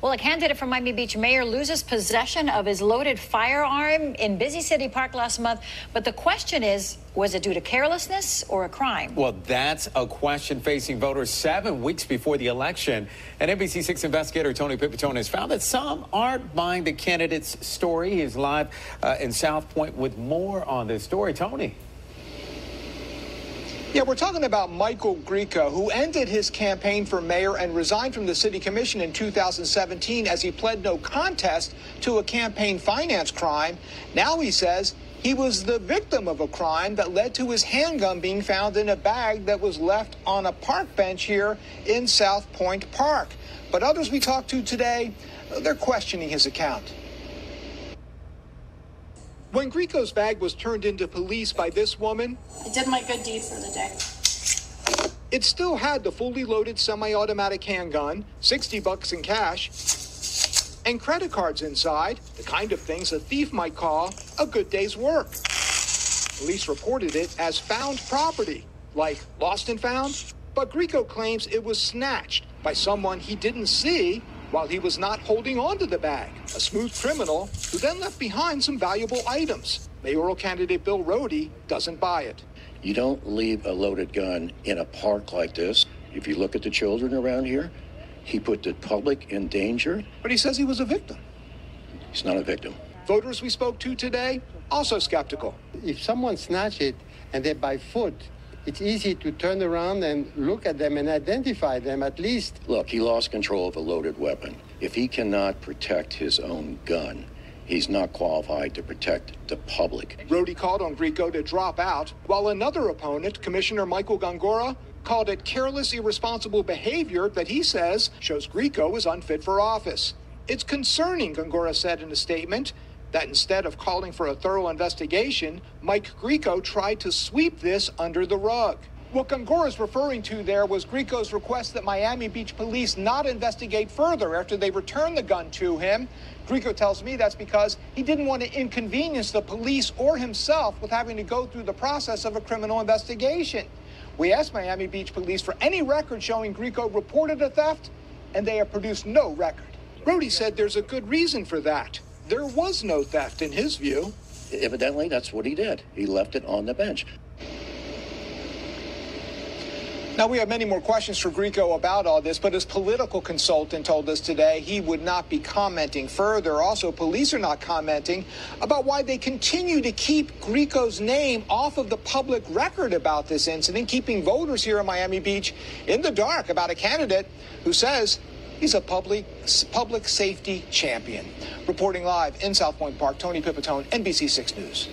Well, a candidate from Miami Beach mayor loses possession of his loaded firearm in Busy City Park last month. But the question is, was it due to carelessness or a crime? Well, that's a question facing voters 7 weeks before the election. And NBC6 investigator Tony Pipitone has found that some aren't buying the candidate's story. He is live in South Point with more on this story. Tony. Yeah, we're talking about Michael Grieco, who ended his campaign for mayor and resigned from the city commission in 2017 as he pled no contest to a campaign finance crime. Now he says he was the victim of a crime that led to his handgun being found in a bag that was left on a park bench here in South Point Park. But others we talked to today, they're questioning his account. When Grieco's bag was turned into police by this woman, I did my good deed for the day. It still had the fully loaded semi-automatic handgun, $60 in cash, and credit cards inside, the kind of things a thief might call a good day's work. Police reported it as found property, like lost and found, but Grieco claims it was snatched by someone he didn't see while he was not holding on to the bag, a smooth criminal who then left behind some valuable items. Mayoral candidate Bill Roedy doesn't buy it. You don't leave a loaded gun in a park like this. If you look at the children around here, he put the public in danger. But he says he was a victim. He's not a victim. Voters we spoke to today, also skeptical. If someone snatches it and they're by foot, it's easy to turn around and look at them and identify them at least. Look, he lost control of a loaded weapon. If he cannot protect his own gun, he's not qualified to protect the public. Roedy called on Grieco to drop out, while another opponent, Commissioner Michael Grieco, called it careless, irresponsible behavior that he says shows Grieco is unfit for office. It's concerning, Grieco said in a statement, that instead of calling for a thorough investigation, Mike Grieco tried to sweep this under the rug. What Grieco is referring to there was Grieco's request that Miami Beach police not investigate further after they returned the gun to him. Grieco tells me that's because he didn't want to inconvenience the police or himself with having to go through the process of a criminal investigation. We asked Miami Beach police for any record showing Grieco reported a theft, and they have produced no record. Roedy said there's a good reason for that. There was no theft in his view. Evidently, that's what he did. He left it on the bench. Now, we have many more questions for Grieco about all this, but his political consultant told us today he would not be commenting further. Also, police are not commenting about why they continue to keep Grieco's name off of the public record about this incident, keeping voters here in Miami Beach in the dark about a candidate who says he's a public safety champion. Reporting live in South Point Park, Tony Pipitone, NBC6 News.